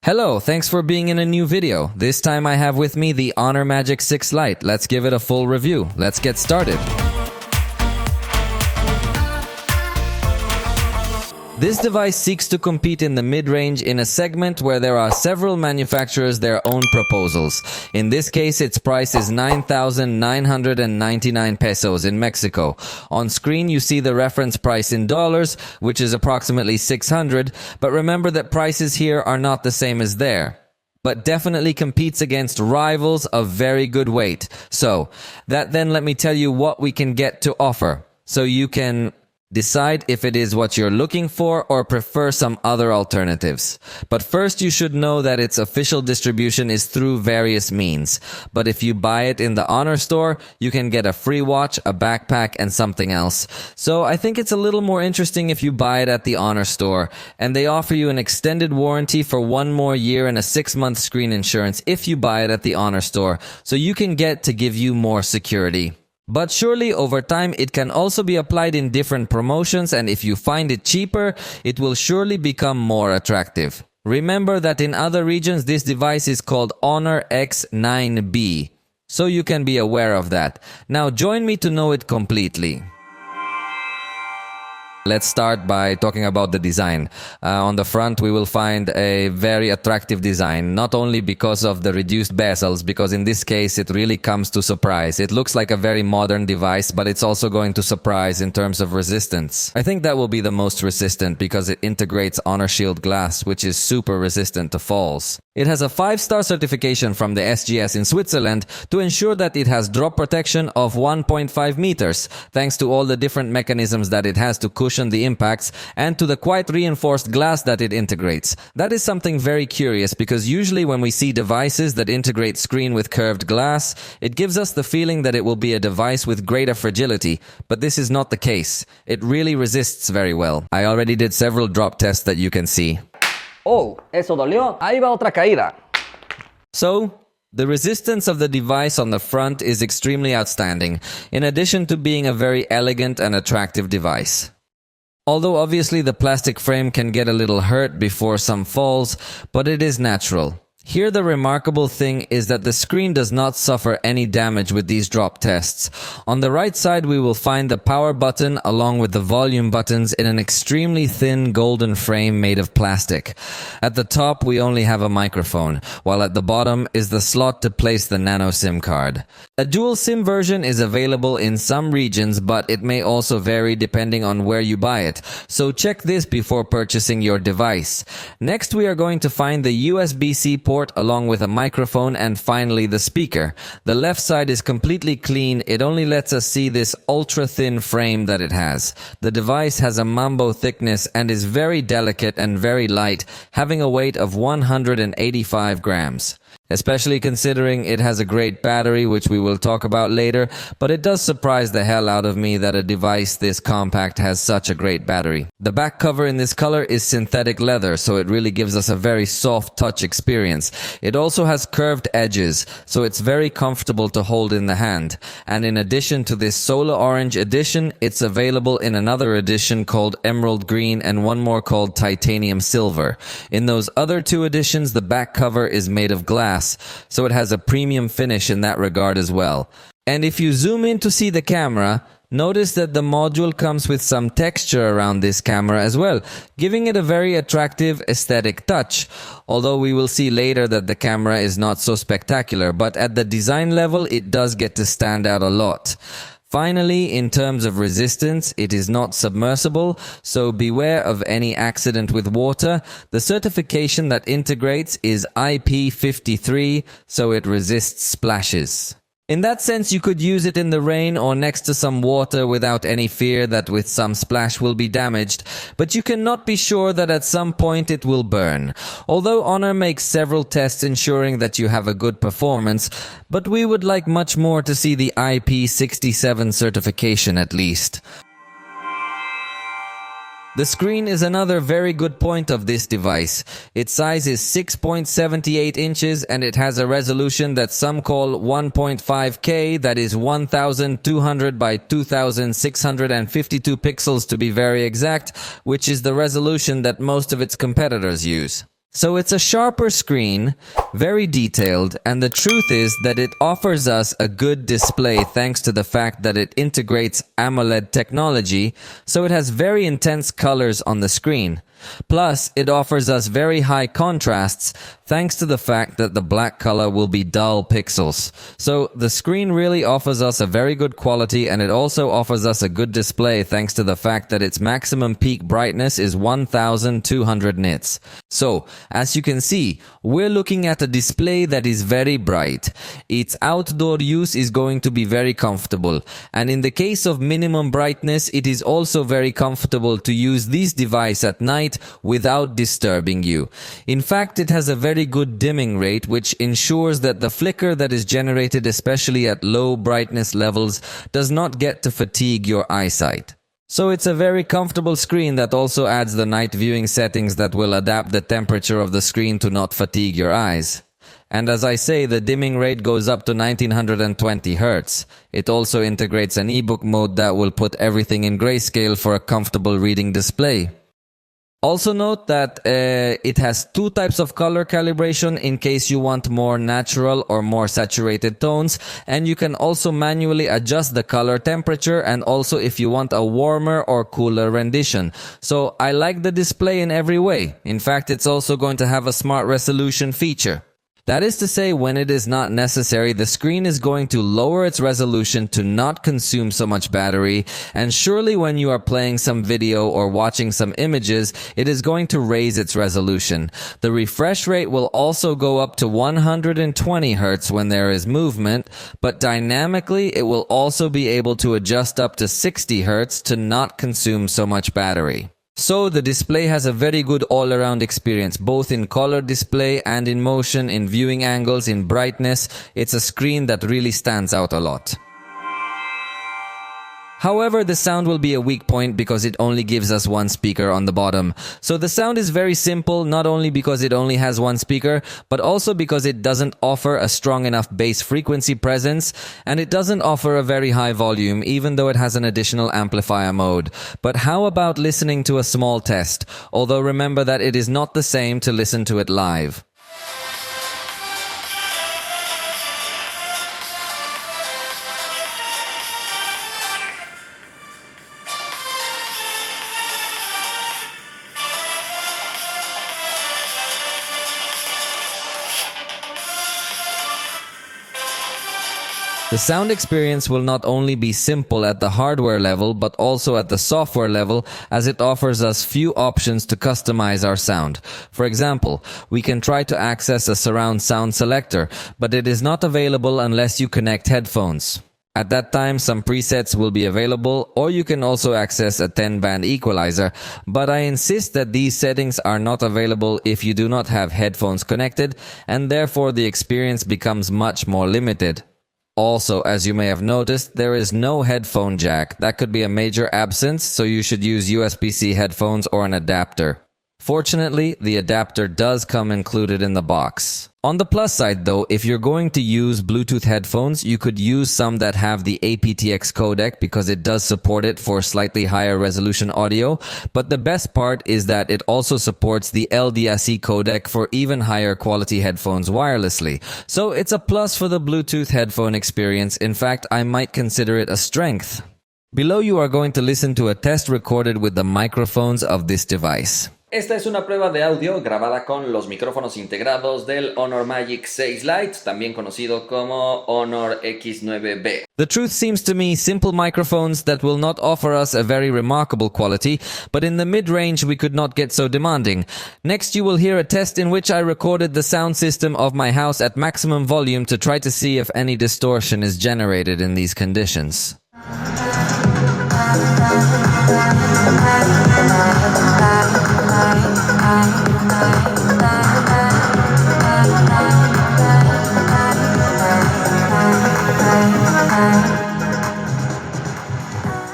Hello, thanks for being in a new video. This time I have with me the HONOR Magic6 Lite. Let's give it a full review. Let's get started. This device seeks to compete in the mid-range in a segment where there are several manufacturers their own proposals. In this case, its price is 9,999 pesos in Mexico. On screen, you see the reference price in dollars, which is approximately 600, but remember that prices here are not the same as there, but definitely competes against rivals of very good weight. So, that then let me tell you what we can get to offer, so you can decide if it is what you're looking for or prefer some other alternatives. But first, you should know that its official distribution is through various means. But if you buy it in the HONOR store, you can get a free watch, a backpack, and something else. So I think it's a little more interesting if you buy it at the HONOR store. And they offer you an extended warranty for 1 more year and a 6-month screen insurance if you buy it at the HONOR store. So you can get to give you more security. But surely over time it can also be applied in different promotions, and if you find it cheaper, it will surely become more attractive. Remember that in other regions this device is called HONOR X9B, so you can be aware of that. Now join me to know it completely. Let's start by talking about the design. On the front, we will find a very attractive design, not only because of the reduced bezels, because in this case it really comes to surprise. It looks like a very modern device, but it's also going to surprise in terms of resistance. I think that will be the most resistant because it integrates HONOR Shield glass, which is super resistant to falls. It has a 5-star certification from the SGS in Switzerland to ensure that it has drop protection of 1.5 meters, thanks to all the different mechanisms that it has to cushion the impacts and to the quite reinforced glass that it integrates. That is something very curious because usually when we see devices that integrate screen with curved glass, it gives us the feeling that it will be a device with greater fragility, but this is not the case. It really resists very well. I already did several drop tests that you can see. Oh, eso dolió. Ahí va otra caída. So, the resistance of the device on the front is extremely outstanding, in addition to being a very elegant and attractive device. Although obviously the plastic frame can get a little hurt before some falls, but it is natural. Here the remarkable thing is that the screen does not suffer any damage with these drop tests. On the right side we will find the power button along with the volume buttons in an extremely thin golden frame made of plastic. At the top we only have a microphone, while at the bottom is the slot to place the nano SIM card. A dual SIM version is available in some regions, but it may also vary depending on where you buy it, so check this before purchasing your device. Next we are going to find the USB-C port along with a microphone and finally the speaker. The left side is completely clean, it only lets us see this ultra-thin frame that it has. The device has a mambo thickness and is very delicate and very light, having a weight of 185 grams. Especially considering it has a great battery, which we will talk about later, but it does surprise the hell out of me that a device this compact has such a great battery. The back cover in this color is synthetic leather, so it really gives us a very soft touch experience. It also has curved edges, so it's very comfortable to hold in the hand. And in addition to this Solar Orange edition, it's available in another edition called Emerald Green and one more called Titanium Silver. In those other 2 editions, the back cover is made of glass, so it has a premium finish in that regard as well. And if you zoom in to see the camera, notice that the module comes with some texture around this camera as well, giving it a very attractive aesthetic touch. Although we will see later that the camera is not so spectacular, but at the design level it does get to stand out a lot. Finally, in terms of resistance, it is not submersible, so beware of any accident with water. The certification that integrates is IP53, so it resists splashes. In that sense, you could use it in the rain or next to some water without any fear that with some splash will be damaged, but you cannot be sure that at some point it will burn. Although HONOR makes several tests ensuring that you have a good performance, but we would like much more to see the IP67 certification at least. The screen is another very good point of this device. Its size is 6.78 inches and it has a resolution that some call 1.5K, that is 1200 by 2652 pixels to be very exact, which is the resolution that most of its competitors use. So it's a sharper screen, very detailed, and the truth is that it offers us a good display thanks to the fact that it integrates AMOLED technology, so it has very intense colors on the screen. Plus, it offers us very high contrasts thanks to the fact that the black color will be dull pixels. So the screen really offers us a very good quality, and it also offers us a good display thanks to the fact that its maximum peak brightness is 1200 nits. So, as you can see, we're looking at a display that is very bright. Its outdoor use is going to be very comfortable, and in the case of minimum brightness, it is also very comfortable to use this device at night without disturbing you. In fact, it has a very good dimming rate, which ensures that the flicker that is generated especially at low brightness levels does not get to fatigue your eyesight. So it's a very comfortable screen that also adds the night viewing settings that will adapt the temperature of the screen to not fatigue your eyes. And as I say, the dimming rate goes up to 1920 Hz. It also integrates an ebook mode that will put everything in grayscale for a comfortable reading display. Also note that it has two types of color calibration in case you want more natural or more saturated tones, and you can also manually adjust the color temperature and also if you want a warmer or cooler rendition. So I like the display in every way. In fact, it's also going to have a smart resolution feature. That is to say, when it is not necessary, the screen is going to lower its resolution to not consume so much battery, and surely when you are playing some video or watching some images, it is going to raise its resolution. The refresh rate will also go up to 120 Hz when there is movement, but dynamically it will also be able to adjust up to 60 Hz to not consume so much battery. So the display has a very good all-around experience, both in color display and in motion, in viewing angles, in brightness. It's a screen that really stands out a lot. However, the sound will be a weak point because it only gives us one speaker on the bottom. So the sound is very simple, not only because it only has one speaker, but also because it doesn't offer a strong enough bass frequency presence, and it doesn't offer a very high volume, even though it has an additional amplifier mode. But how about listening to a small test? Although remember that it is not the same to listen to it live. The sound experience will not only be simple at the hardware level, but also at the software level, as it offers us few options to customize our sound. For example, we can try to access a surround sound selector, but it is not available unless you connect headphones. At that time, some presets will be available, or you can also access a 10-band equalizer, but I insist that these settings are not available if you do not have headphones connected, and therefore the experience becomes much more limited. Also, as you may have noticed, there is no headphone jack. That could be a major absence, so you should use USB-C headphones or an adapter. Fortunately, the adapter does come included in the box. On the plus side though, if you're going to use Bluetooth headphones, you could use some that have the aptX codec because it does support it for slightly higher resolution audio, but the best part is that it also supports the LDAC codec for even higher quality headphones wirelessly. So it's a plus for the Bluetooth headphone experience. In fact, I might consider it a strength. Below you are going to listen to a test recorded with the microphones of this device. Esta es una prueba de audio grabada con los micrófonos integrados del HONOR Magic6 Lite, también conocido como HONOR X9B. The truth seems to me simple microphones that will not offer us a very remarkable quality, but in the mid-range we could not get so demanding. Next you will hear a test in which I recorded the sound system of my house at maximum volume to try to see if any distortion is generated in these conditions.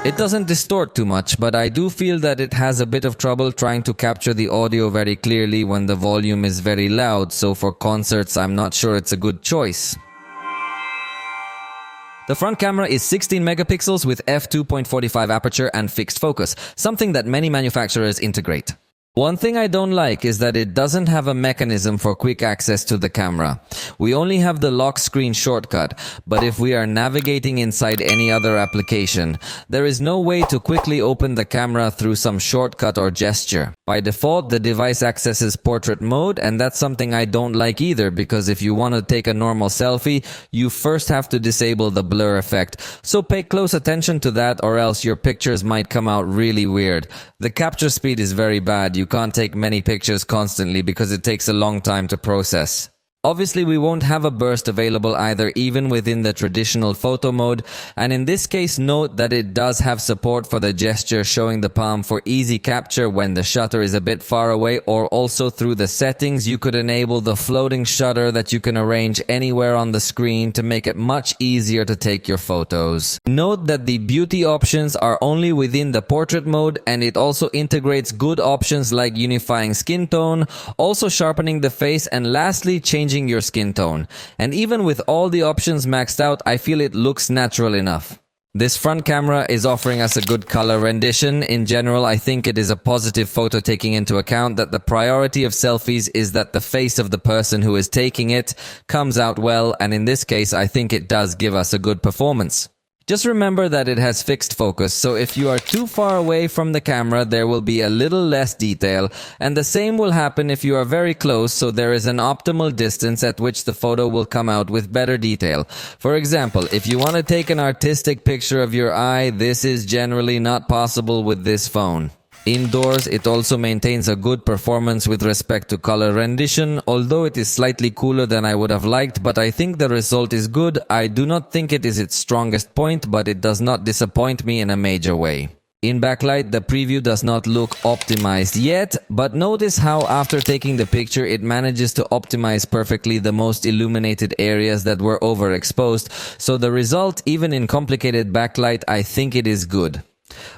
It doesn't distort too much, but I do feel that it has a bit of trouble trying to capture the audio very clearly when the volume is very loud, so for concerts I'm not sure it's a good choice. The front camera is 16 megapixels with f2.45 aperture and fixed focus, something that many manufacturers integrate. One thing I don't like is that it doesn't have a mechanism for quick access to the camera. We only have the lock screen shortcut, but if we are navigating inside any other application, there is no way to quickly open the camera through some shortcut or gesture. By default, the device accesses portrait mode, and that's something I don't like either, because if you want to take a normal selfie, you first have to disable the blur effect. So pay close attention to that, or else your pictures might come out really weird. The capture speed is very bad. You can't take many pictures constantly because it takes a long time to process. Obviously, we won't have a burst available either, even within the traditional photo mode, and in this case note that it does have support for the gesture showing the palm for easy capture when the shutter is a bit far away, or also through the settings you could enable the floating shutter that you can arrange anywhere on the screen to make it much easier to take your photos. Note that the beauty options are only within the portrait mode, and it also integrates good options like unifying skin tone, also sharpening the face, and lastly changing your skin tone. And even with all the options maxed out, I feel it looks natural enough. This front camera is offering us a good color rendition. In general, I think it is a positive photo, taking into account that the priority of selfies is that the face of the person who is taking it comes out well, and in this case I think it does give us a good performance. Just remember that it has fixed focus, so if you are too far away from the camera, there will be a little less detail, and the same will happen if you are very close, so there is an optimal distance at which the photo will come out with better detail. For example, if you want to take an artistic picture of your eye, this is generally not possible with this phone. Indoors, it also maintains a good performance with respect to color rendition, although it is slightly cooler than I would have liked, but I think the result is good. I do not think it is its strongest point, but it does not disappoint me in a major way. In backlight, the preview does not look optimized yet, but notice how after taking the picture it manages to optimize perfectly the most illuminated areas that were overexposed, so the result, even in complicated backlight, I think it is good.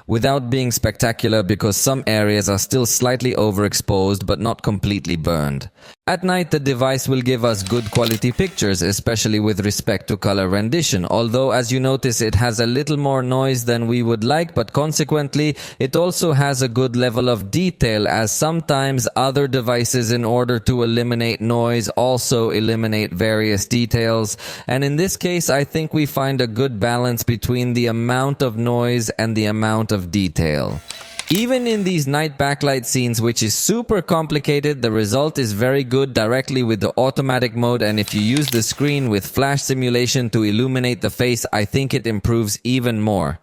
Without being spectacular, because some areas are still slightly overexposed but not completely burned. At night, the device will give us good quality pictures, especially with respect to color rendition, although as you notice it has a little more noise than we would like, but consequently it also has a good level of detail, as sometimes other devices, in order to eliminate noise, also eliminate various details, and in this case I think we find a good balance between the amount of noise and the amount of detail. Even in these night backlight scenes, which is super complicated, the result is very good directly with the automatic mode, and if you use the screen with flash simulation to illuminate the face, I think it improves even more.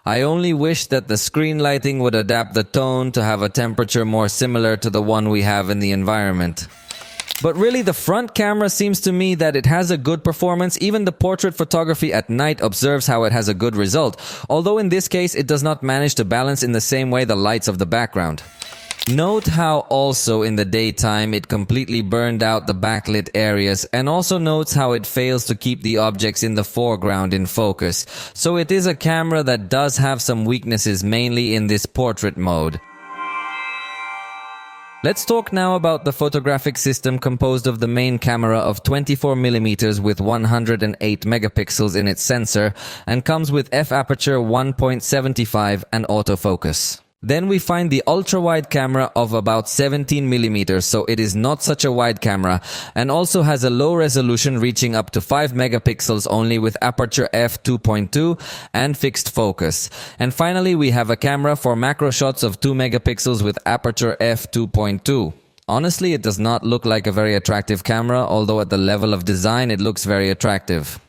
I only wish that the screen lighting would adapt the tone to have a temperature more similar to the one we have in the environment. But really, the front camera seems to me that it has a good performance. Even the portrait photography at night observes how it has a good result, although in this case it does not manage to balance in the same way the lights of the background. Note how also in the daytime it completely burned out the backlit areas, and also notes how it fails to keep the objects in the foreground in focus. So it is a camera that does have some weaknesses, mainly in this portrait mode. Let's talk now about the photographic system, composed of the main camera of 24mm with 108 megapixels in its sensor, and comes with f-aperture 1.75 and autofocus. Then we find the ultra-wide camera of about 17mm, so it is not such a wide camera, and also has a low resolution reaching up to 5 megapixels only, with aperture f2.2 and fixed focus. And finally we have a camera for macro shots of 2 megapixels with aperture f2.2. Honestly, it does not look like a very attractive camera, although at the level of design it looks very attractive.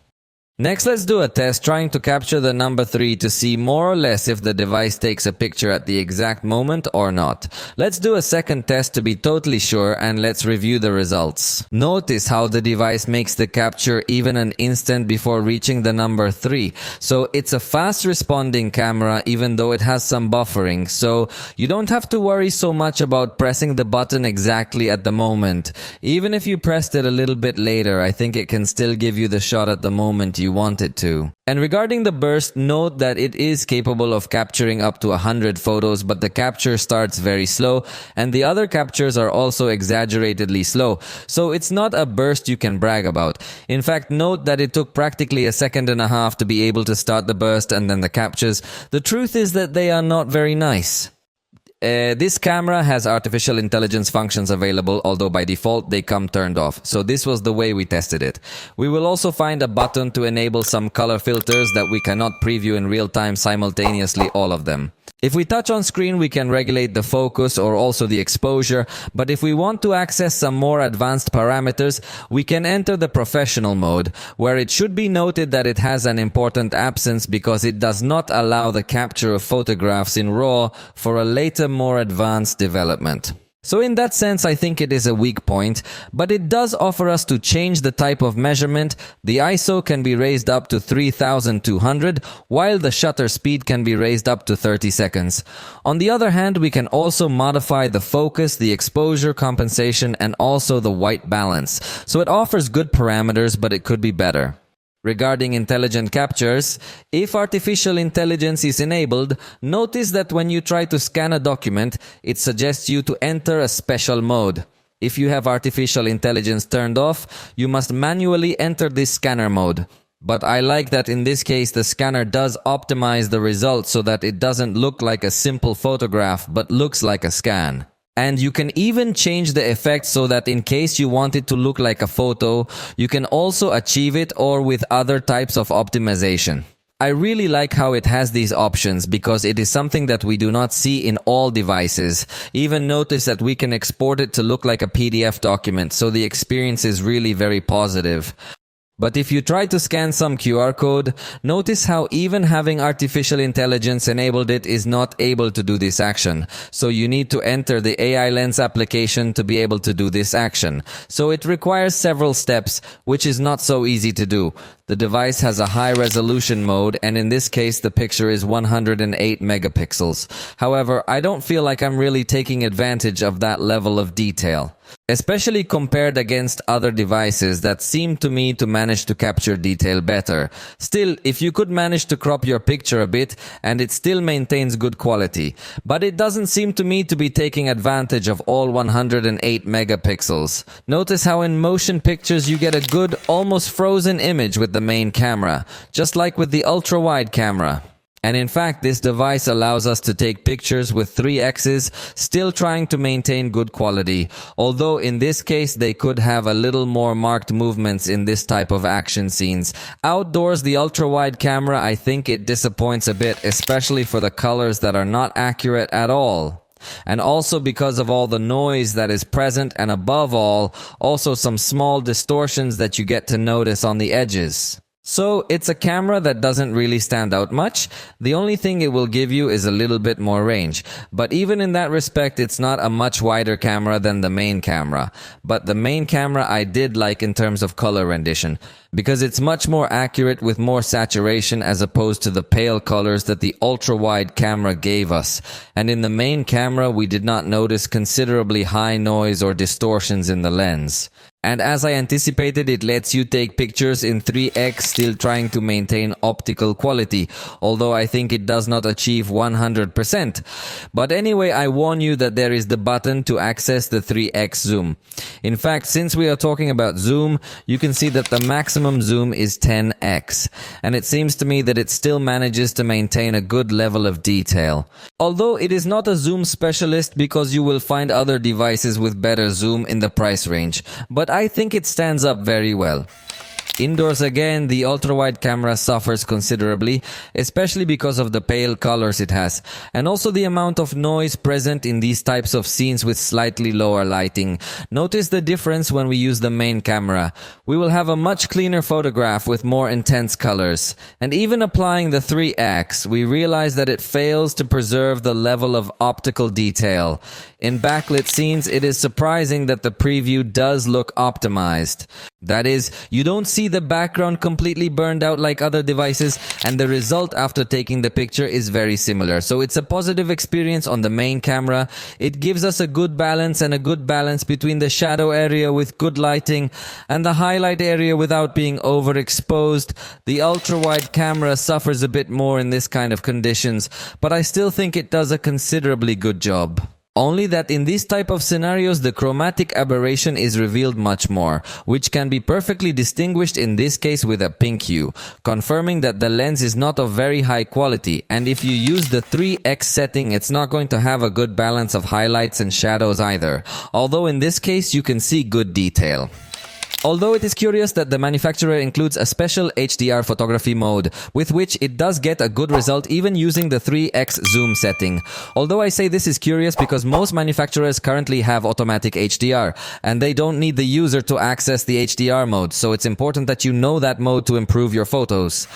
Next, let's do a test trying to capture the number 3 to see more or less if the device takes a picture at the exact moment or not. Let's do a second test to be totally sure, and let's review the results. Notice how the device makes the capture even an instant before reaching the number 3. So it's a fast responding camera, even though it has some buffering, so you don't have to worry so much about pressing the button exactly at the moment. Even if you pressed it a little bit later, I think it can still give you the shot at the moment you want it to. And regarding the burst, note that it is capable of capturing up to 100 photos, but the capture starts very slow, and the other captures are also exaggeratedly slow, so it's not a burst you can brag about. In fact, note that it took practically a second and a half to be able to start the burst and then the captures. The truth is that they are not very nice. This camera has artificial intelligence functions available, although by default they come turned off. So this was the way we tested it. We will also find a button to enable some color filters that we cannot preview in real time simultaneously, all of them. If we touch on screen, we can regulate the focus or also the exposure, but if we want to access some more advanced parameters, we can enter the professional mode, where it should be noted that it has an important absence because it does not allow the capture of photographs in RAW for a later, more advanced development. So in that sense, I think it is a weak point, but it does offer us to change the type of measurement. The ISO can be raised up to 3200, while the shutter speed can be raised up to 30 seconds. On the other hand, we can also modify the focus, the exposure compensation, and also the white balance. So it offers good parameters, but it could be better. Regarding intelligent captures, if artificial intelligence is enabled, notice that when you try to scan a document, it suggests you to enter a special mode. If you have artificial intelligence turned off, you must manually enter this scanner mode. But I like that in this case the scanner does optimize the result so that it doesn't look like a simple photograph but looks like a scan. And you can even change the effect so that in case you want it to look like a photo, you can also achieve it or with other types of optimization. I really like how it has these options because it is something that we do not see in all devices. Even notice that we can export it to look like a PDF document, so the experience is really very positive. But if you try to scan some QR code, notice how even having artificial intelligence enabled it is not able to do this action. So you need to enter the AI Lens application to be able to do this action. So it requires several steps, which is not so easy to do. The device has a high resolution mode, and in this case the picture is 108 megapixels. However, I don't feel like I'm really taking advantage of that level of detail, especially compared against other devices that seem to me to manage to capture detail better. Still, if you could manage to crop your picture a bit and it still maintains good quality, but it doesn't seem to me to be taking advantage of all 108 megapixels. Notice how in motion pictures you get a good, almost frozen image with the main camera, just like with the ultra-wide camera. And in fact, this device allows us to take pictures with 3x's, still trying to maintain good quality, although in this case they could have a little more marked movements in this type of action scenes. Outdoors, the ultra-wide camera, I think it disappoints a bit, especially for the colors that are not accurate at all. And also because of all the noise that is present, and above all, also some small distortions that you get to notice on the edges. So it's a camera that doesn't really stand out much. The only thing it will give you is a little bit more range. But even in that respect, it's not a much wider camera than the main camera. But the main camera I did like in terms of color rendition, because it's much more accurate with more saturation as opposed to the pale colors that the ultra-wide camera gave us. And in the main camera, we did not notice considerably high noise or distortions in the lens. And as I anticipated, it lets you take pictures in 3x still trying to maintain optical quality, although I think it does not achieve 100%. But anyway, I warn you that there is the button to access the 3x zoom. In fact, since we are talking about zoom, you can see that the maximum zoom is 10x. And it seems to me that it still manages to maintain a good level of detail. Although it is not a zoom specialist because you will find other devices with better zoom in the price range. But I think it stands up very well. Indoors again, the ultra-wide camera suffers considerably, especially because of the pale colors it has, and also the amount of noise present in these types of scenes with slightly lower lighting. Notice the difference when we use the main camera. We will have a much cleaner photograph with more intense colors. And even applying the 3x, we realize that it fails to preserve the level of optical detail. In backlit scenes, it is surprising that the preview does look optimized. That is, you don't see the background completely burned out like other devices, and the result after taking the picture is very similar. So it's a positive experience on the main camera. It gives us a good balance, and a good balance between the shadow area with good lighting and the highlight area without being overexposed. The ultra-wide camera suffers a bit more in this kind of conditions, but I still think it does a considerably good job. Only that in these type of scenarios, the chromatic aberration is revealed much more, which can be perfectly distinguished in this case with a pink hue, confirming that the lens is not of very high quality, and if you use the 3x setting, it's not going to have a good balance of highlights and shadows either, although in this case you can see good detail. Although it is curious that the manufacturer includes a special HDR photography mode, with which it does get a good result even using the 3x zoom setting. Although I say this is curious because most manufacturers currently have automatic HDR, and they don't need the user to access the HDR mode, so it's important that you know that mode to improve your photos.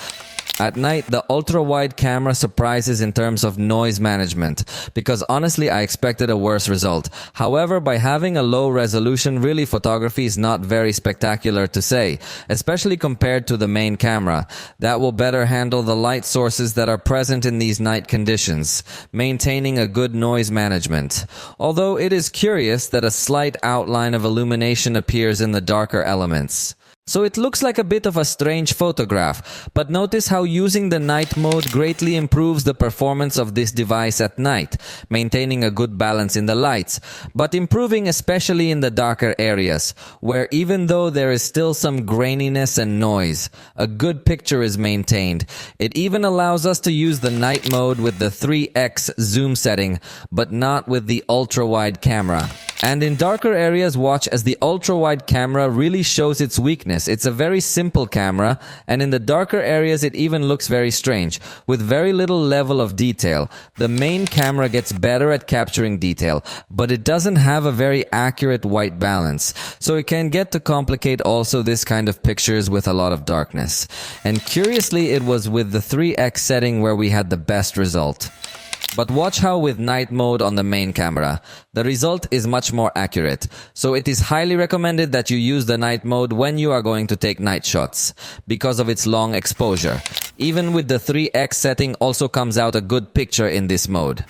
At night, the ultra-wide camera surprises in terms of noise management, because honestly I expected a worse result. However, by having a low resolution, really photography is not very spectacular to say, especially compared to the main camera. That will better handle the light sources that are present in these night conditions, maintaining a good noise management. Although it is curious that a slight outline of illumination appears in the darker elements. So it looks like a bit of a strange photograph, but notice how using the night mode greatly improves the performance of this device at night, maintaining a good balance in the lights, but improving especially in the darker areas, where even though there is still some graininess and noise, a good picture is maintained. It even allows us to use the night mode with the 3x zoom setting, but not with the ultra-wide camera. And in darker areas, watch as the ultra-wide camera really shows its weakness. It's a very simple camera, and in the darker areas it even looks very strange, with very little level of detail. The main camera gets better at capturing detail, but it doesn't have a very accurate white balance, so it can get to complicate also this kind of pictures with a lot of darkness. And curiously, it was with the 3x setting where we had the best result. But watch how with night mode on the main camera, the result is much more accurate. So it is highly recommended that you use the night mode when you are going to take night shots, because of its long exposure. Even with the 3x setting also comes out a good picture in this mode.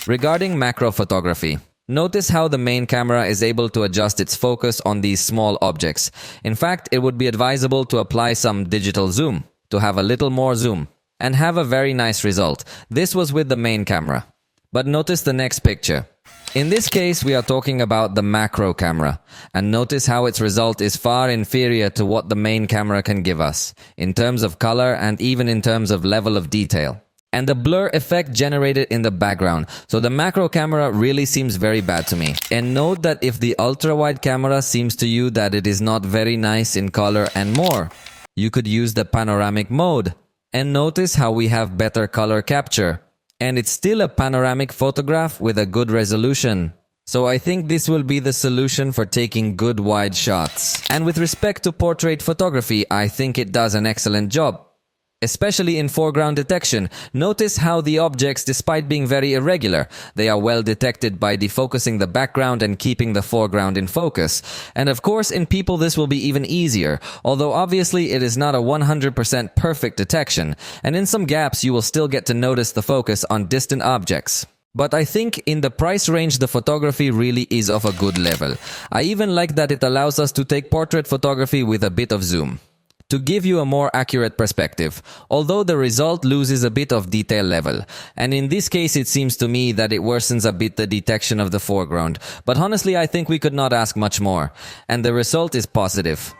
Regarding macro photography, notice how the main camera is able to adjust its focus on these small objects. In fact, it would be advisable to apply some digital zoom, to have a little more zoom, and have a very nice result. This was with the main camera. But notice the next picture. In this case, we are talking about the macro camera, and notice how its result is far inferior to what the main camera can give us, in terms of color and even in terms of level of detail. And the blur effect generated in the background, so the macro camera really seems very bad to me. And note that if the ultra-wide camera seems to you that it is not very nice in color and more, you could use the panoramic mode. And notice how we have better color capture. And it's still a panoramic photograph with a good resolution. So I think this will be the solution for taking good wide shots. And with respect to portrait photography, I think it does an excellent job. Especially in foreground detection, notice how the objects, despite being very irregular, they are well detected by defocusing the background and keeping the foreground in focus. And of course, in people this will be even easier, although obviously it is not a 100% perfect detection, and in some gaps you will still get to notice the focus on distant objects. But I think in the price range the photography really is of a good level. I even like that it allows us to take portrait photography with a bit of zoom, to give you a more accurate perspective, although the result loses a bit of detail level. And in this case it seems to me that it worsens a bit the detection of the foreground, but honestly I think we could not ask much more, and the result is positive.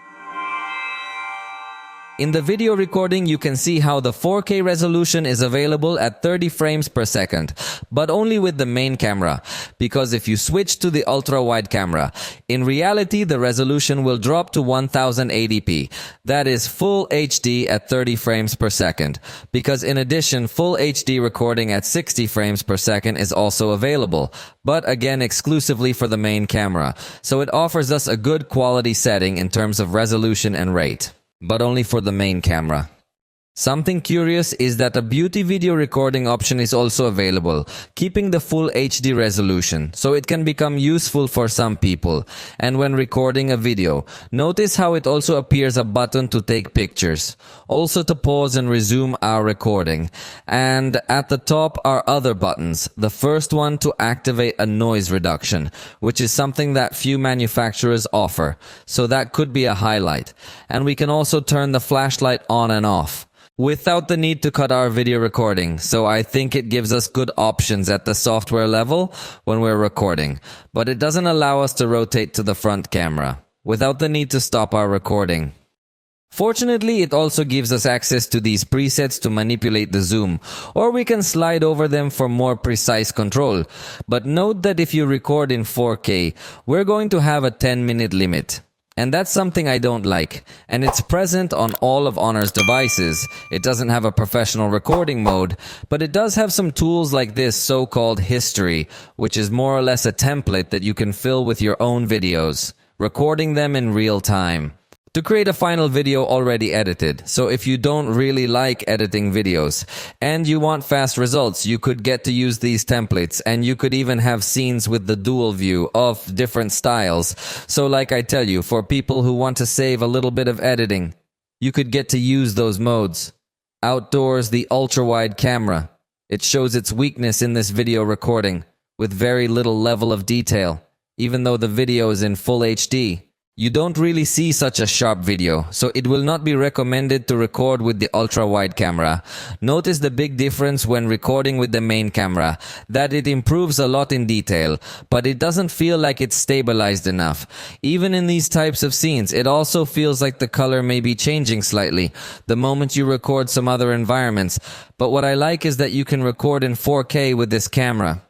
In the video recording, you can see how the 4K resolution is available at 30 frames per second, but only with the main camera, because if you switch to the ultra-wide camera, in reality the resolution will drop to 1080p. That is full HD at 30 frames per second, because in addition, full HD recording at 60 frames per second is also available, but again exclusively for the main camera, so it offers us a good quality setting in terms of resolution and rate, but only for the main camera. Something curious is that a beauty video recording option is also available, keeping the full HD resolution, so it can become useful for some people. And when recording a video, notice how it also appears a button to take pictures, also to pause and resume our recording. And at the top are other buttons, the first one to activate a noise reduction, which is something that few manufacturers offer, so that could be a highlight. And we can also turn the flashlight on and off. without the need to cut our video recording. So I think it gives us good options at the software level when we're recording, but it doesn't allow us to rotate to the front camera without the need to stop our recording. Fortunately, it also gives us access to these presets to manipulate the zoom, or we can slide over them for more precise control. But note that if you record in 4K, we're going to have a 10-minute limit. And that's something I don't like, and it's present on all of HONOR's devices. It doesn't have a professional recording mode, but it does have some tools like this so-called history, which is more or less a template that you can fill with your own videos, recording them in real time, to create a final video already edited. So if you don't really like editing videos and you want fast results, you could get to use these templates, and you could even have scenes with the dual view of different styles. So like I tell you, for people who want to save a little bit of editing, you could get to use those modes. Outdoors, the ultra-wide camera. It shows its weakness in this video recording with very little level of detail, even though the video is in full HD. You don't really see such a sharp video, so it will not be recommended to record with the ultra-wide camera. Notice the big difference when recording with the main camera, that it improves a lot in detail, but it doesn't feel like it's stabilized enough. Even in these types of scenes, it also feels like the color may be changing slightly the moment you record some other environments. But what I like is that you can record in 4K with this camera.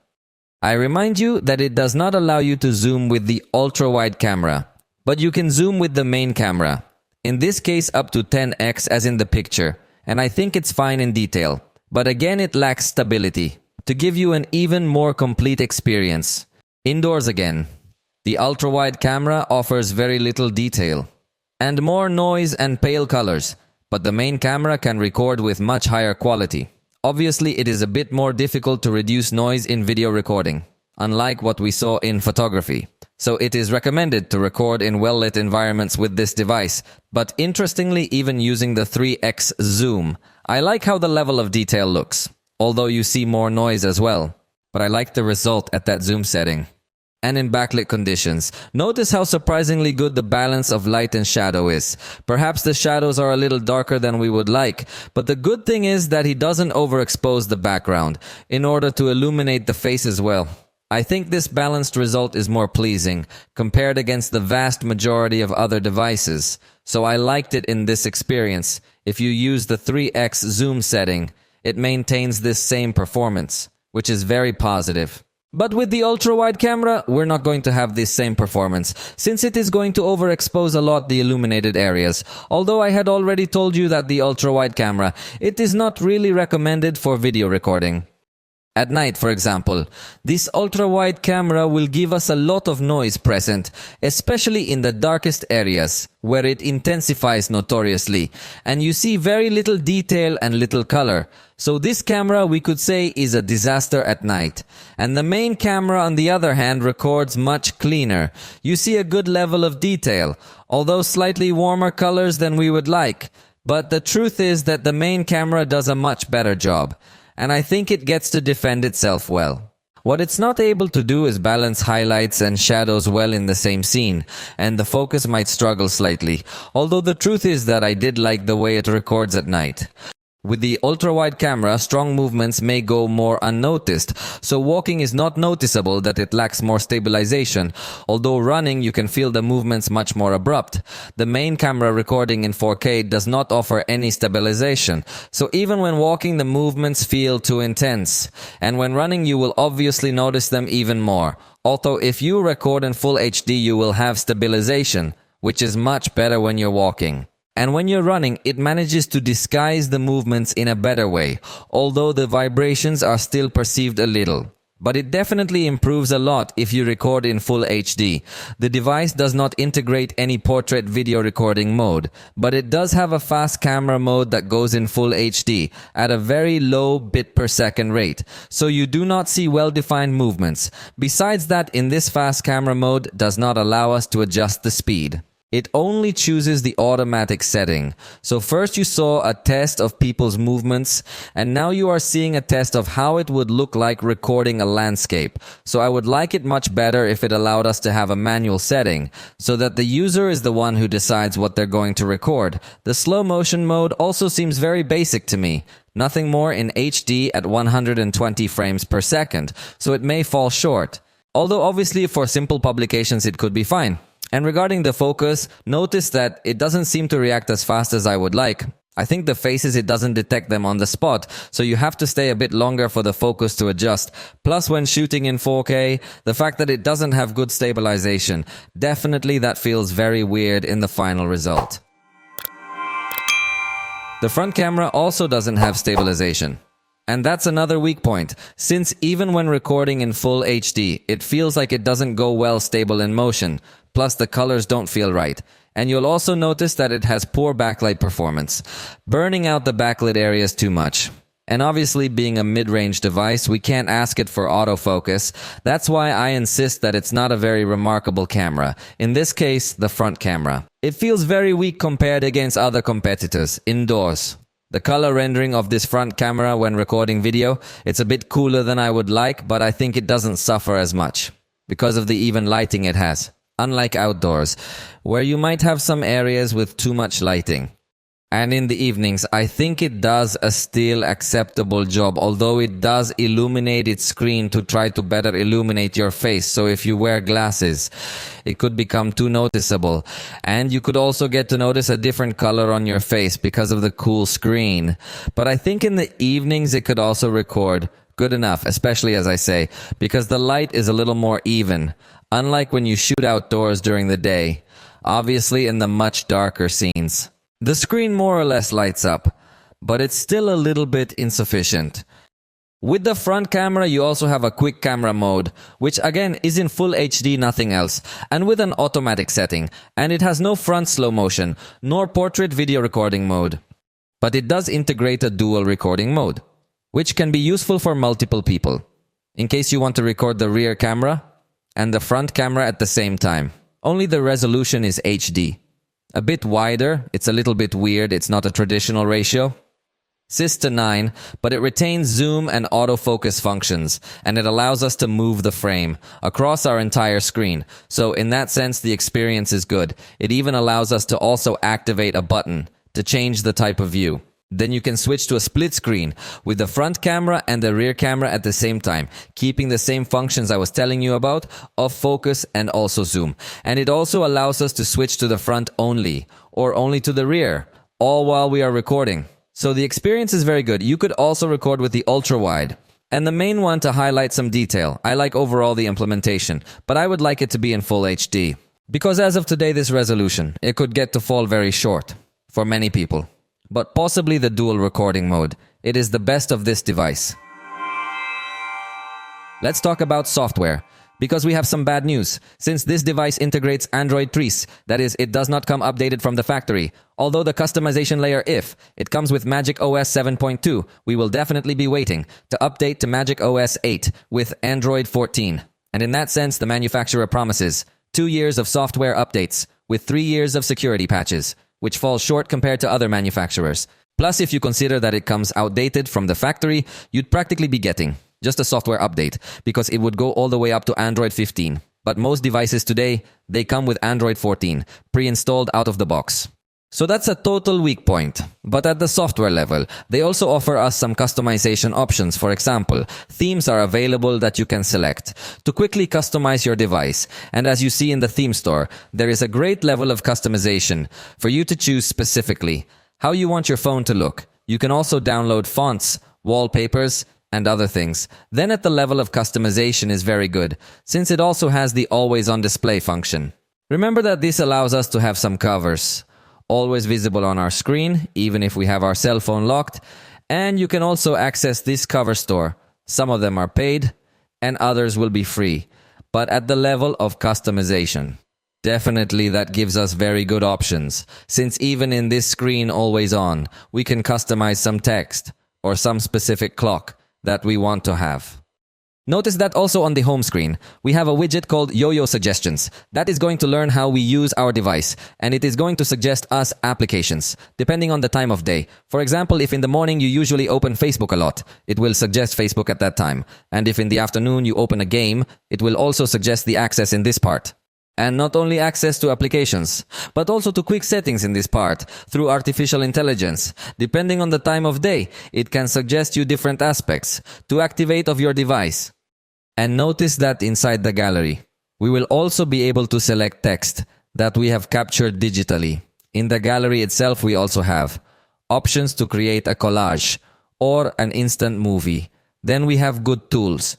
I remind you that it does not allow you to zoom with the ultra-wide camera, but you can zoom with the main camera. In this case up to 10x as in the picture, and I think it's fine in detail. But again, it lacks stability to give you an even more complete experience. Indoors again, the ultra-wide camera offers very little detail and more noise and pale colors, but the main camera can record with much higher quality. Obviously, it is a bit more difficult to reduce noise in video recording, unlike what we saw in photography. So it is recommended to record in well-lit environments with this device. But interestingly, even using the 3x zoom, I like how the level of detail looks, although you see more noise as well. But I like the result at that zoom setting. And in backlit conditions, notice how surprisingly good the balance of light and shadow is. Perhaps the shadows are a little darker than we would like, but the good thing is that he doesn't overexpose the background in order to illuminate the face as well. I think this balanced result is more pleasing compared against the vast majority of other devices, so I liked it in this experience. If you use the 3x zoom setting, it maintains this same performance, which is very positive. But with the ultra-wide camera, we're not going to have this same performance, since it is going to overexpose a lot the illuminated areas. Although I had already told you that the ultra-wide camera, it is not really recommended for video recording. At night, for example, this ultra-wide camera will give us a lot of noise present, especially in the darkest areas, where it intensifies notoriously, and you see very little detail and little color. So this camera, we could say, is a disaster at night. And the main camera, on the other hand, records much cleaner. You see a good level of detail, although slightly warmer colors than we would like. But the truth is that the main camera does a much better job, and I think it gets to defend itself well. What it's not able to do is balance highlights and shadows well in the same scene, and the focus might struggle slightly, although the truth is that I did like the way it records at night. With the ultra-wide camera, strong movements may go more unnoticed, so walking is not noticeable that it lacks more stabilization, although running you can feel the movements much more abrupt. The main camera recording in 4K does not offer any stabilization, so even when walking the movements feel too intense, and when running you will obviously notice them even more. Although if you record in full HD you will have stabilization, which is much better when you're walking. And when you're running, it manages to disguise the movements in a better way, although the vibrations are still perceived a little. But it definitely improves a lot if you record in full HD. The device does not integrate any portrait video recording mode, but it does have a fast camera mode that goes in full HD at a very low bit per second rate, so you do not see well-defined movements. Besides that, in this fast camera mode does not allow us to adjust the speed. It only chooses the automatic setting. So first you saw a test of people's movements, and now you are seeing a test of how it would look like recording a landscape. So I would like it much better if it allowed us to have a manual setting, so that the user is the one who decides what they're going to record. The slow motion mode also seems very basic to me. Nothing more in HD at 120 frames per second, so it may fall short. Although obviously for simple publications it could be fine. And regarding the focus, notice that it doesn't seem to react as fast as I would like. I think the faces, it doesn't detect them on the spot, so you have to stay a bit longer for the focus to adjust. Plus, when shooting in 4K, the fact that it doesn't have good stabilization, definitely that feels very weird in the final result. The front camera also doesn't have stabilization. And that's another weak point, since even when recording in full HD, it feels like it doesn't go well stable in motion, plus the colors don't feel right. And you'll also notice that it has poor backlight performance, burning out the backlit areas too much. And obviously, being a mid-range device, we can't ask it for autofocus. That's why I insist that it's not a very remarkable camera. In this case, the front camera. It feels very weak compared against other competitors, indoors. The color rendering of this front camera when recording video, it's a bit cooler than I would like, but I think it doesn't suffer as much because of the even lighting it has. Unlike outdoors, where you might have some areas with too much lighting. And in the evenings, I think it does a still acceptable job, although it does illuminate its screen to try to better illuminate your face. So if you wear glasses, it could become too noticeable. And you could also get to notice a different color on your face because of the cool screen. But I think in the evenings, it could also record good enough, especially as I say, because the light is a little more even, unlike when you shoot outdoors during the day, obviously in the much darker scenes. The screen more or less lights up, but it's still a little bit insufficient. With the front camera, you also have a quick camera mode, which again is in full HD, nothing else, and with an automatic setting, and it has no front slow motion, nor portrait video recording mode. But it does integrate a dual recording mode, which can be useful for multiple people, in case you want to record the rear camera and the front camera at the same time. Only the resolution is HD. A bit wider, it's a little bit weird, it's not a traditional ratio. Sys to 9, but it retains zoom and autofocus functions, and it allows us to move the frame across our entire screen. So in that sense, the experience is good. It even allows us to also activate a button to change the type of view. Then you can switch to a split screen with the front camera and the rear camera at the same time, keeping the same functions I was telling you about of focus and also zoom. And it also allows us to switch to the front only or only to the rear, all while we are recording. So the experience is very good. You could also record with the ultra wide. And the main one to highlight some detail. I like overall the implementation, but I would like it to be in full HD. Because as of today, this resolution, it could get to fall very short for many people. But possibly the dual recording mode. It is the best of this device. Let's talk about software, because we have some bad news. Since this device integrates Android 3, that is, it does not come updated from the factory. Although the customization layer, if it comes with macOS 7.2, we will definitely be waiting to update to macOS 8 with Android 14. And in that sense, the manufacturer promises 2 years of software updates with 3 years of security patches, which falls short compared to other manufacturers. Plus, if you consider that it comes outdated from the factory, you'd practically be getting just a software update, because it would go all the way up to Android 15. But most devices today, they come with Android 14, pre-installed out of the box. So that's a total weak point. But at the software level, they also offer us some customization options. For example, themes are available that you can select to quickly customize your device. And as you see in the theme store, there is a great level of customization for you to choose specifically how you want your phone to look. You can also download fonts, wallpapers, and other things. Then at the level of customization is very good, since it also has the always on display function. Remember that this allows us to have some covers always visible on our screen, even if we have our cell phone locked. And you can also access this cover store. Some of them are paid, and others will be free, but at the level of customization. Definitely that gives us very good options, since even in this screen always on, we can customize some text or some specific clock that we want to have. Notice that also on the home screen, we have a widget called Yo-Yo Suggestions. That is going to learn how we use our device, and it is going to suggest us applications, depending on the time of day. For example, if in the morning you usually open Facebook a lot, it will suggest Facebook at that time. And if in the afternoon you open a game, it will also suggest the access in this part. And not only access to applications, but also to quick settings in this part through artificial intelligence. Depending on the time of day, it can suggest you different aspects to activate of your device. And notice that inside the gallery, we will also be able to select text that we have captured digitally. In the gallery itself, we also have options to create a collage or an instant movie. Then we have good tools,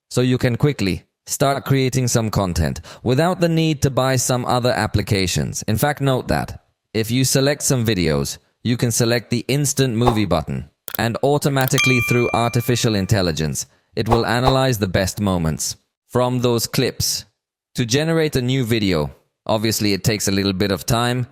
so you can quickly start creating some content without the need to buy some other applications. In fact, note that if you select some videos, you can select the instant movie button, and automatically through artificial intelligence, it will analyze the best moments from those clips to generate a new video. Obviously, it takes a little bit of time,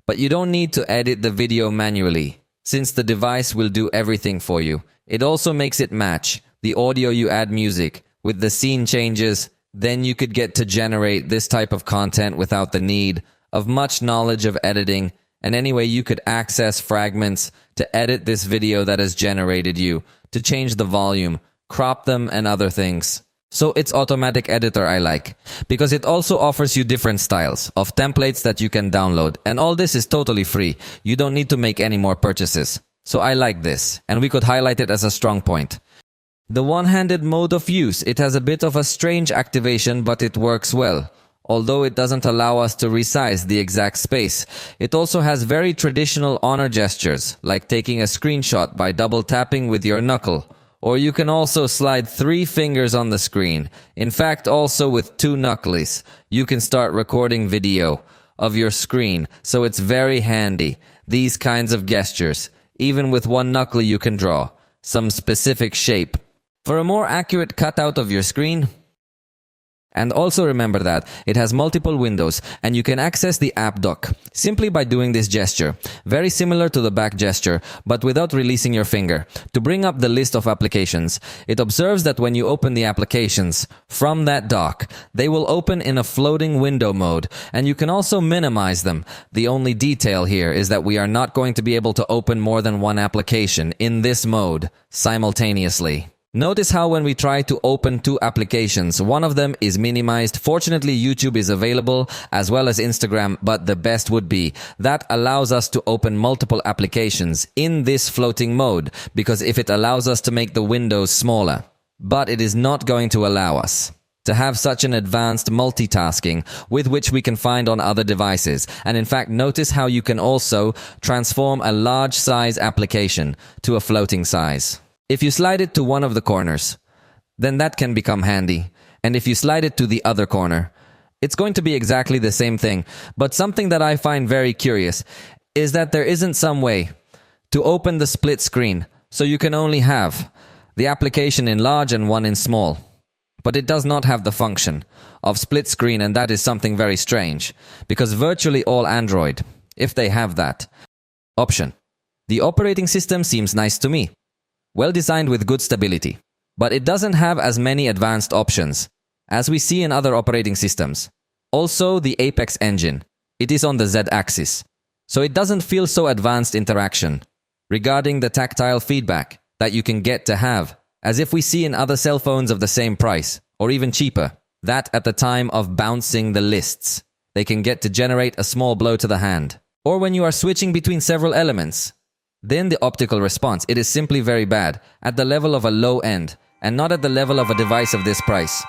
but you don't need to edit the video manually since the device will do everything for you. It also makes it match the audio you add music with the scene changes. Then you could get to generate this type of content without the need of much knowledge of editing. And anyway, you could access fragments to edit this video that has generated you, to change the volume, crop them, and other things. So it's automatic editor I like, because it also offers you different styles of templates that you can download. And all this is totally free. You don't need to make any more purchases. So I like this, and we could highlight it as a strong point. The one-handed mode of use, it has a bit of a strange activation, but it works well. Although it doesn't allow us to resize the exact space, it also has very traditional honor gestures, like taking a screenshot by double tapping with your knuckle. Or you can also slide 3 fingers on the screen. In fact, also with 2 knuckles, you can start recording video of your screen. So it's very handy, these kinds of gestures. Even with 1 knuckle you can draw some specific shape for a more accurate cutout of your screen. And also remember that it has multiple windows, and you can access the app dock simply by doing this gesture, very similar to the back gesture, but without releasing your finger. To bring up the list of applications, it observes that when you open the applications from that dock, they will open in a floating window mode, and you can also minimize them. The only detail here is that we are not going to be able to open more than 1 application in this mode simultaneously. Notice how when we try to open 2 applications, one of them is minimized. Fortunately, YouTube is available as well as Instagram, but the best would be that allows us to open multiple applications in this floating mode, because if it allows us to make the windows smaller, but it is not going to allow us to have such an advanced multitasking with which we can find on other devices. And in fact, notice how you can also transform a large size application to a floating size. If you slide it to one of the corners, then that can become handy. And if you slide it to the other corner, it's going to be exactly the same thing. But something that I find very curious is that there isn't some way to open the split screen, so you can only have the application in large and one in small. But it does not have the function of split screen, and that is something very strange, because virtually all Android, if they have that option, the operating system seems nice to me. Well designed with good stability, but it doesn't have as many advanced options as we see in other operating systems. Also, the Apex engine, it is on the Z-axis, so it doesn't feel so advanced interaction regarding the tactile feedback that you can get to have, as if we see in other cell phones of the same price, or even cheaper, that at the time of bouncing the lists, they can get to generate a small blow to the hand. Or when you are switching between several elements, then the optical response, it is simply very bad, at the level of a low end, and not at the level of a device of this price.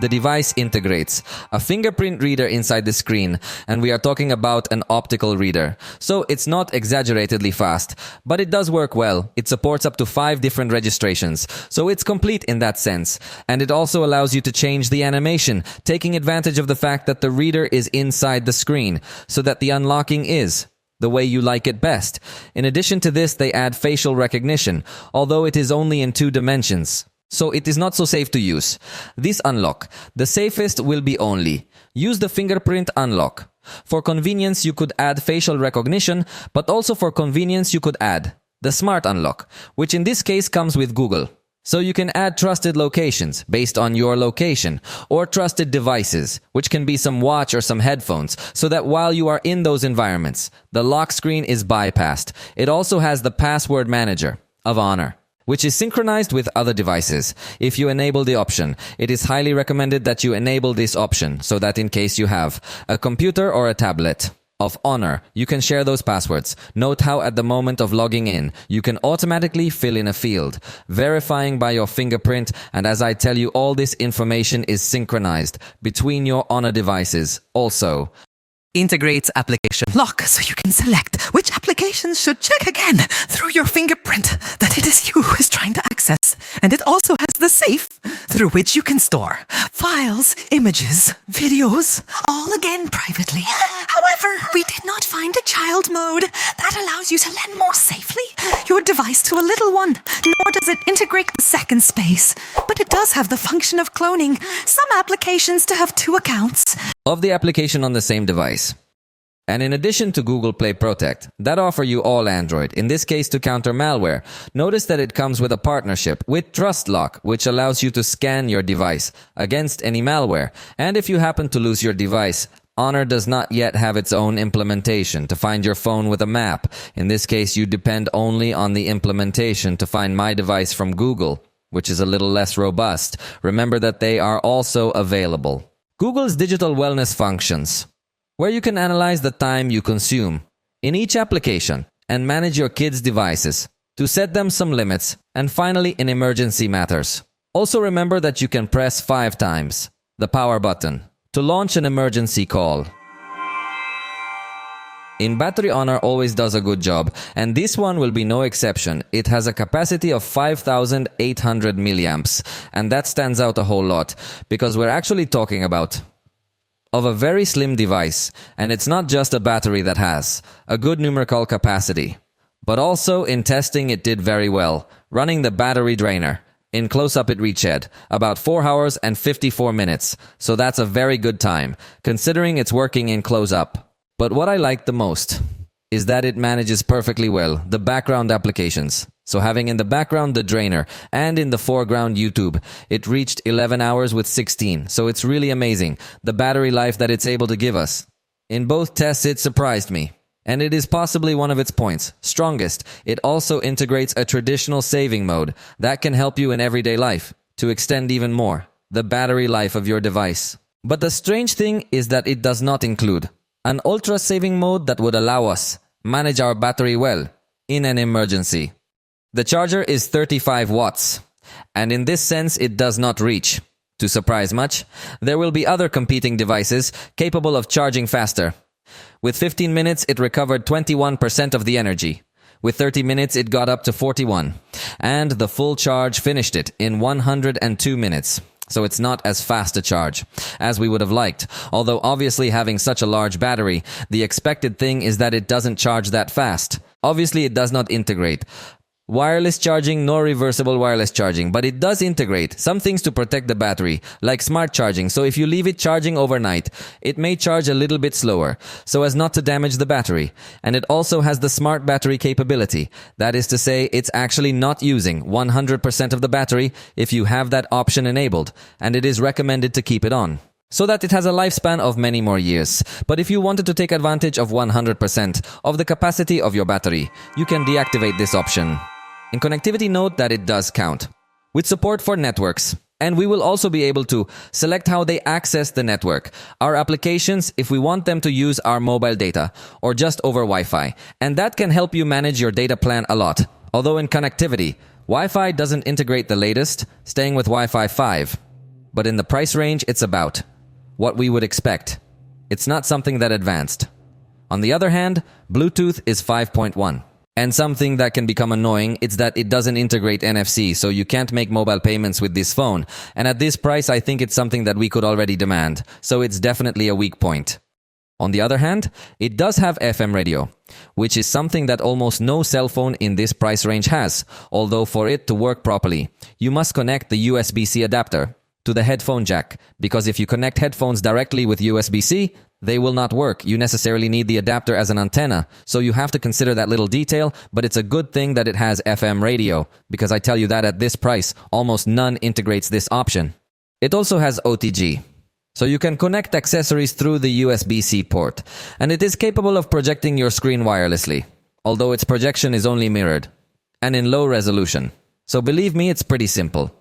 The device integrates a fingerprint reader inside the screen, and we are talking about an optical reader. So it's not exaggeratedly fast, but it does work well. It supports up to 5 different registrations, so it's complete in that sense. And it also allows you to change the animation, taking advantage of the fact that the reader is inside the screen, so that the unlocking is the way you like it best. In addition to this, they add facial recognition, although it is only in 2 dimensions. So it is not so safe to use. This unlock, the safest will be only use the fingerprint unlock. For convenience, you could add facial recognition, but also for convenience, you could add the smart unlock, which in this case comes with Google. So you can add trusted locations based on your location, or trusted devices, which can be some watch or some headphones, so that while you are in those environments, the lock screen is bypassed. It also has the password manager of HONOR, which is synchronized with other devices. If you enable the option, it is highly recommended that you enable this option so that in case you have a computer or a tablet of HONOR, you can share those passwords. Note how at the moment of logging in, you can automatically fill in a field, verifying by your fingerprint, and as I tell you, all this information is synchronized between your HONOR devices. Also, integrates application lock, so you can select which applications should check again through your fingerprint that it is you who is trying to access. And it also has the safe through which you can store files, images, videos, all again privately. However, we did not find a child mode that allows you to lend more safely your device to a little one, nor does it integrate the second space. But it does have the function of cloning some applications to have two accounts. of the application on the same device. And in addition to Google Play Protect, that offer you all Android, in this case to counter malware, notice that it comes with a partnership with TrustLock, which allows you to scan your device against any malware. And if you happen to lose your device, HONOR does not yet have its own implementation to find your phone with a map. In this case, you depend only on the implementation to find My Device from Google, which is a little less robust. Remember that they are also available. Google's digital wellness functions, where you can analyze the time you consume in each application and manage your kids' devices to set them some limits, and finally in emergency matters. Also remember that you can press 5 times the power button to launch an emergency call. In battery, HONOR always does a good job, and this one will be no exception. It has a capacity of 5,800 milliamps, and that stands out a whole lot, because we're actually talking about of a very slim device, and it's not just a battery that has a good numerical capacity, but also in testing it did very well, running the battery drainer. In close-up it reached about 4 hours and 54 minutes, so that's a very good time, considering it's working in close-up. But what I like the most is that it manages perfectly well the background applications. So having in the background the drainer and in the foreground YouTube, it reached 11 hours with 16. So it's really amazing, the battery life that it's able to give us. In both tests it surprised me. And it is possibly one of its points, strongest. It also integrates a traditional saving mode that can help you in everyday life to extend even more the battery life of your device. But the strange thing is that it does not include an ultra saving mode that would allow us manage our battery well in an emergency. The charger is 35 watts, and in this sense it does not reach. To surprise much, there will be other competing devices capable of charging faster. With 15 minutes it recovered 21% of the energy. With 30 minutes it got up to 41, and the full charge finished it in 102 minutes. So it's not as fast a charge as we would have liked. Although obviously having such a large battery, the expected thing is that it doesn't charge that fast. Obviously it does not integrate wireless charging nor reversible wireless charging, but it does integrate some things to protect the battery, like smart charging. So if you leave it charging overnight, it may charge a little bit slower, so as not to damage the battery. And it also has the smart battery capability. That is to say, it's actually not using 100% of the battery if you have that option enabled, and it is recommended to keep it on, so that it has a lifespan of many more years. But if you wanted to take advantage of 100% of the capacity of your battery, you can deactivate this option. In connectivity, note that it does count with support for networks, and we will also be able to select how they access the network, our applications if we want them to use our mobile data or just over Wi-Fi, and that can help you manage your data plan a lot. Although in connectivity, Wi-Fi doesn't integrate the latest, staying with Wi-Fi 5, but in the price range it's about what we would expect. It's not something that advanced. On the other hand, Bluetooth is 5.1. And something that can become annoying is that it doesn't integrate NFC, so you can't make mobile payments with this phone. And at this price, I think it's something that we could already demand, so it's definitely a weak point. On the other hand, it does have FM radio, which is something that almost no cell phone in this price range has, although for it to work properly, you must connect the USB-C adapter to the headphone jack, because if you connect headphones directly with USB-C, they will not work. You necessarily need the adapter as an antenna, so you have to consider that little detail, but it's a good thing that it has FM radio, because I tell you that at this price, almost none integrates this option. It also has OTG, so you can connect accessories through the USB-C port, and it is capable of projecting your screen wirelessly, although its projection is only mirrored, and in low resolution. So believe me, it's pretty simple.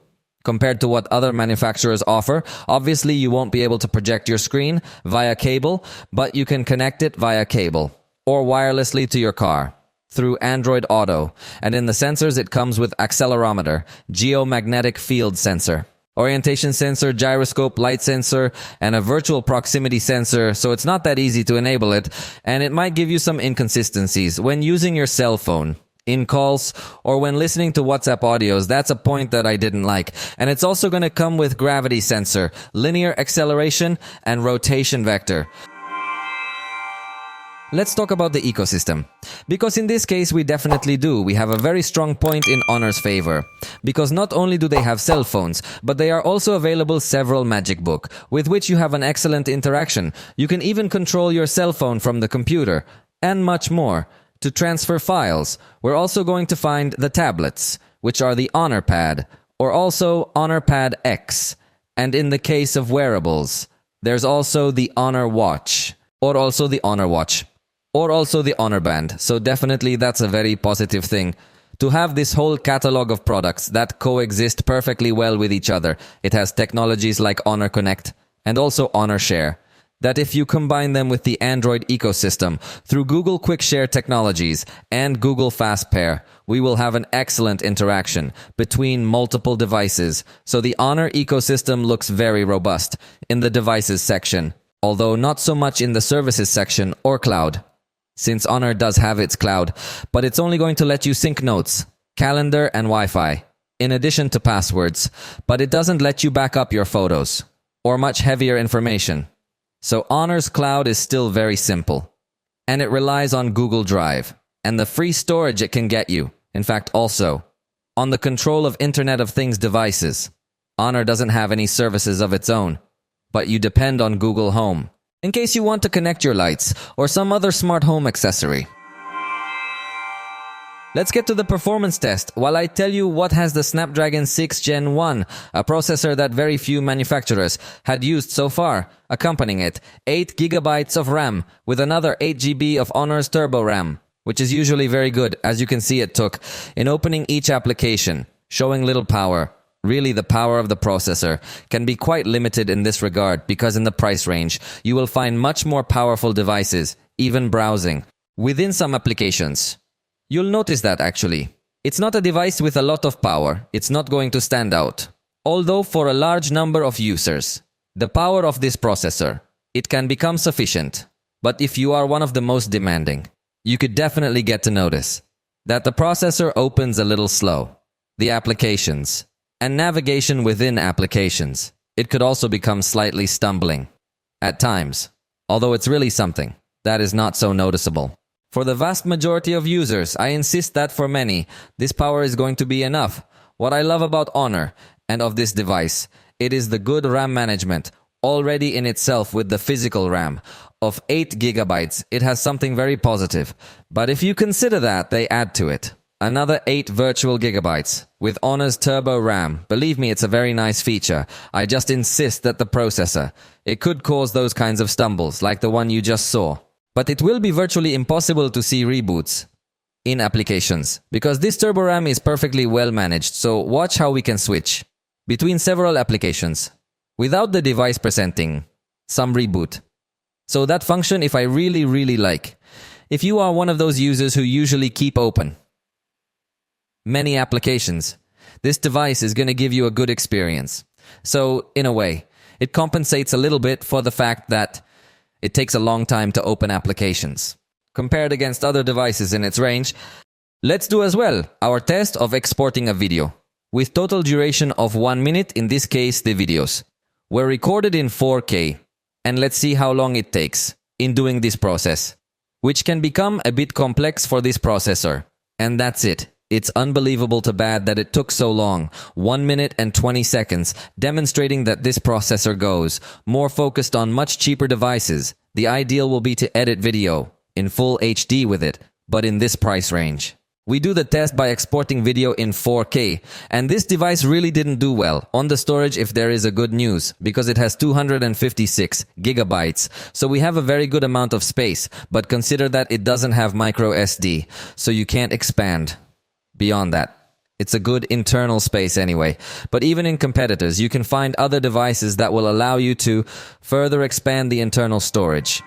Compared to what other manufacturers offer, obviously you won't be able to project your screen via cable, but you can connect it via cable or wirelessly to your car through Android Auto. And in the sensors, it comes with accelerometer, geomagnetic field sensor, orientation sensor, gyroscope, light sensor, and a virtual proximity sensor, so it's not that easy to enable it, and it might give you some inconsistencies when using your cell phone. In calls, or when listening to WhatsApp audios. That's a point that I didn't like. And it's also going to come with gravity sensor, linear acceleration, and rotation vector. Let's talk about the ecosystem. Because in this case, we definitely do. We have a very strong point in Honor's favor. Because not only do they have cell phones, but they are also available several Magic Book, with which you have an excellent interaction. You can even control your cell phone from the computer, and much more. To transfer files, we're also going to find the tablets, which are the Honor Pad, or also Honor Pad X. And in the case of wearables, there's also the Honor Watch, or also the Honor Watch, or also the Honor Band. So definitely that's a very positive thing. To have this whole catalog of products that coexist perfectly well with each other. It has technologies like Honor Connect and also Honor Share. That if you combine them with the Android ecosystem through Google Quick Share technologies and Google Fast Pair, we will have an excellent interaction between multiple devices. So the Honor ecosystem looks very robust in the devices section, although not so much in the services section or cloud. Since Honor does have its cloud, but it's only going to let you sync notes, calendar, and Wi-Fi, in addition to passwords, but it doesn't let you back up your photos or much heavier information. So Honor's cloud is still very simple, and it relies on Google Drive and the free storage it can get you. In fact, also on the control of Internet of Things devices. Honor doesn't have any services of its own, but you depend on Google Home in case you want to connect your lights or some other smart home accessory. Let's get to the performance test while I tell you what has the Snapdragon 6 Gen 1, a processor that very few manufacturers had used so far, accompanying it, 8 GB of RAM with another 8 GB of Honor's Turbo RAM, which is usually very good, as you can see it took, in opening each application, showing little power. Really, the power of the processor can be quite limited in this regard because in the price range, you will find much more powerful devices, even browsing, within some applications. You'll notice that actually. It's not a device with a lot of power. It's not going to stand out. Although for a large number of users, the power of this processor, it can become sufficient. But if you are one of the most demanding, you could definitely get to notice that the processor opens a little slow. The applications and navigation within applications, it could also become slightly stumbling at times. Although it's really something that is not so noticeable. For the vast majority of users, I insist that for many, this power is going to be enough. What I love about Honor and of this device, it is the good RAM management, already in itself with the physical RAM of 8 GB. It has something very positive. But if you consider that, they add to it another 8 virtual gigabytes with Honor's Turbo RAM. Believe me, it's a very nice feature. I just insist that the processor, it could cause those kinds of stumbles like the one you just saw. But it will be virtually impossible to see reboots in applications because this Turbo RAM is perfectly well managed, so watch how we can switch between several applications without the device presenting some reboot. So that function, if I really like. If you are one of those users who usually keep open many applications, this device is going to give you a good experience. So in a way, it compensates a little bit for the fact that it takes a long time to open applications. Compared against other devices in its range, let's do as well our test of exporting a video. With total duration of 1 minute, in this case the videos were recorded in 4K. And let's see how long it takes in doing this process, which can become a bit complex for this processor. And that's it. It's unbelievable to bad that it took so long, 1 minute and 20 seconds, demonstrating that this processor goes more focused on much cheaper devices The ideal will be to edit video in full HD with it, but in this price range. We do the test by exporting video in 4K, and this device really didn't do well on the storage if there is a good news, because it has 256 gigabytes, so we have a very good amount of space, but consider that it doesn't have micro SD, so you can't expand beyond that. It's a good internal space anyway, but even in competitors, you can find other devices that will allow you to further expand the internal storage.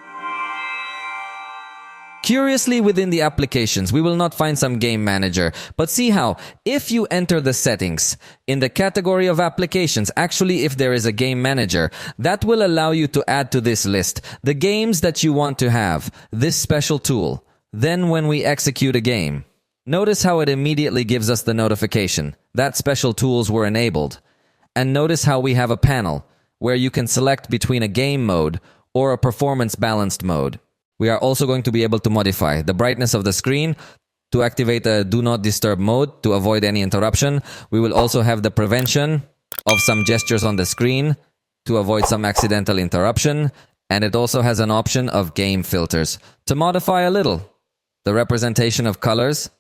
Curiously, within the applications, we will not find some game manager, but see how, if you enter the settings, in the category of applications, actually if there is a game manager, that will allow you to add to this list the games that you want to have, this special tool. Then when we execute a game, notice how it immediately gives us the notification that special tools were enabled. And notice how we have a panel where you can select between a game mode or a performance balanced mode. We are also going to be able to modify the brightness of the screen to activate a do not disturb mode to avoid any interruption. We will also have the prevention of some gestures on the screen to avoid some accidental interruption. And it also has an option of game filters to modify a little the representation of colors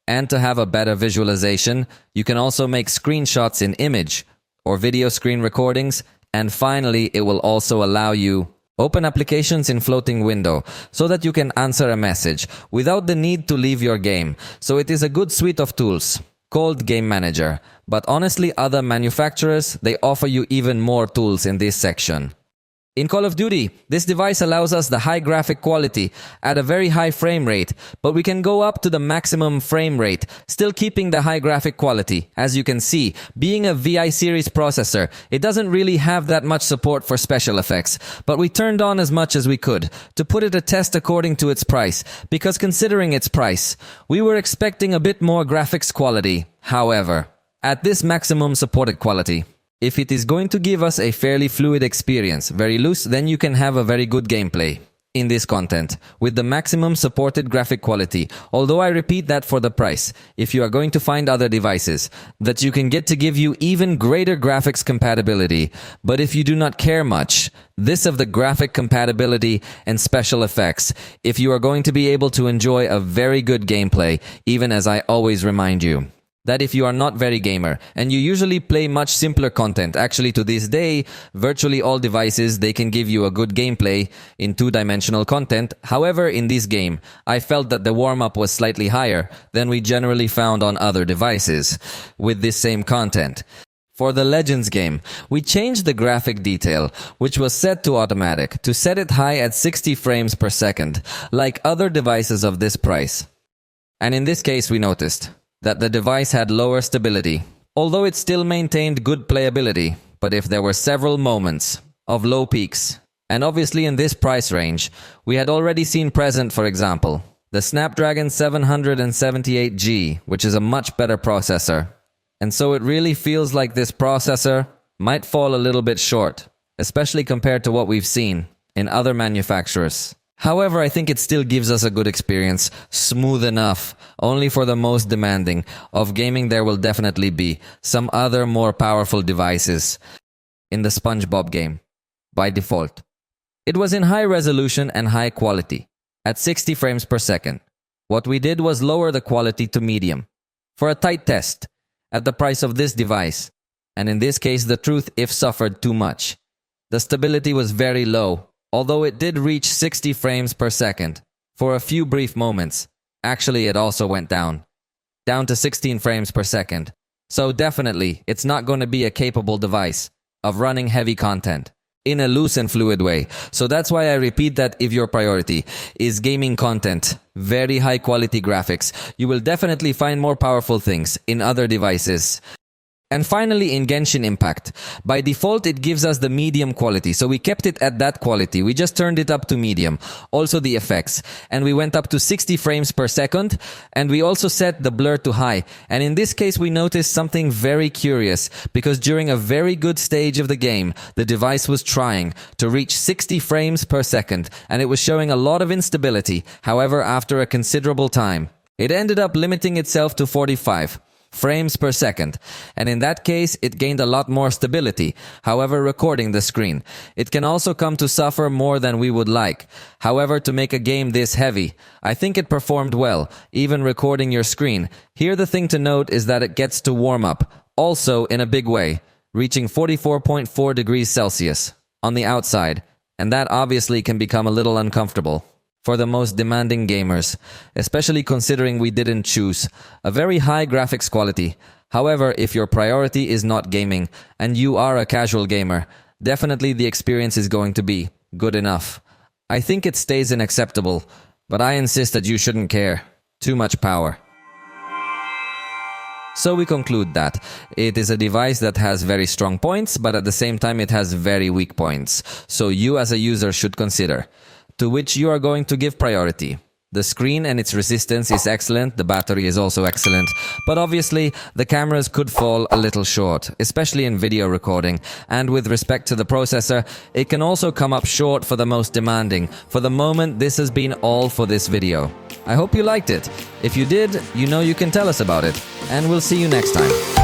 and to have a better visualization. You can also make screenshots in image or video screen recordings. And finally, it will also allow you open applications in floating window so that you can answer a message without the need to leave your game. So it is a good suite of tools called Game Manager. But honestly, other manufacturers, they offer you even more tools in this section. In Call of Duty, this device allows us the high graphic quality at a very high frame rate, but we can go up to the maximum frame rate, still keeping the high graphic quality. As you can see, being a VI series processor, it doesn't really have that much support for special effects, but we turned on as much as we could to put it a test according to its price, because considering its price, we were expecting a bit more graphics quality. However, at this maximum supported quality, if it is going to give us a fairly fluid experience, very loose, then you can have a very good gameplay in this content with the maximum supported graphic quality. Although I repeat that for the price, if you are going to find other devices that you can get to give you even greater graphics compatibility, but if you do not care much, this of the graphic compatibility and special effects, if you are going to be able to enjoy a very good gameplay, even as I always remind you, that if you are not very gamer and you usually play much simpler content, actually to this day, virtually all devices, they can give you a good gameplay in two-dimensional content. However, in this game, I felt that the warm-up was slightly higher than we generally found on other devices with this same content. For the Legends game, we changed the graphic detail, which was set to automatic, to set it high at 60 frames per second, like other devices of this price. And in this case, we noticed that the device had lower stability, although it still maintained good playability. But if there were several moments of low peaks, and obviously in this price range, we had already seen present, for example, the Snapdragon 778G, which is a much better processor. And so it really feels like this processor might fall a little bit short, especially compared to what we've seen in other manufacturers. However, I think it still gives us a good experience, smooth enough. Only for the most demanding of gaming, there will definitely be some other more powerful devices in the SpongeBob game by default. It was in high resolution and high quality at 60 frames per second. What we did was lower the quality to medium for a tight test at the price of this device. And in this case, the truth if suffered too much. The stability was very low. Although it did reach 60 frames per second for a few brief moments, actually it also went down to 16 frames per second. So definitely, it's not going to be a capable device of running heavy content in a loose and fluid way. So that's why I repeat that if your priority is gaming content, very high quality graphics, you will definitely find more powerful things in other devices. And finally, in Genshin Impact, by default, it gives us the medium quality. So we kept it at that quality. We just turned it up to medium. Also the effects. And we went up to 60 frames per second. And we also set the blur to high. And in this case, we noticed something very curious. Because during a very good stage of the game, the device was trying to reach 60 frames per second. And it was showing a lot of instability. However, after a considerable time, it ended up limiting itself to 45. frames per second, and in that case it gained a lot more stability, however recording the screen. It can also come to suffer more than we would like. However, to make a game this heavy, I think it performed well, even recording your screen. Here the thing to note is that it gets to warm up, also in a big way, reaching 44.4 degrees Celsius on the outside, and that obviously can become a little uncomfortable for the most demanding gamers, especially considering we didn't choose a very high graphics quality. However, if your priority is not gaming and you are a casual gamer, definitely the experience is going to be good enough. I think it stays unacceptable, but I insist that you shouldn't care. Too much power. So we conclude that it is a device that has very strong points, but at the same time it has very weak points. So you as a user should consider to which you are going to give priority. The screen and its resistance is excellent, the battery is also excellent, but obviously the cameras could fall a little short, especially in video recording, and with respect to the processor, it can also come up short for the most demanding. For the moment, this has been all for this video. I hope you liked it. If you did, you know you can tell us about it, and we'll see you next time.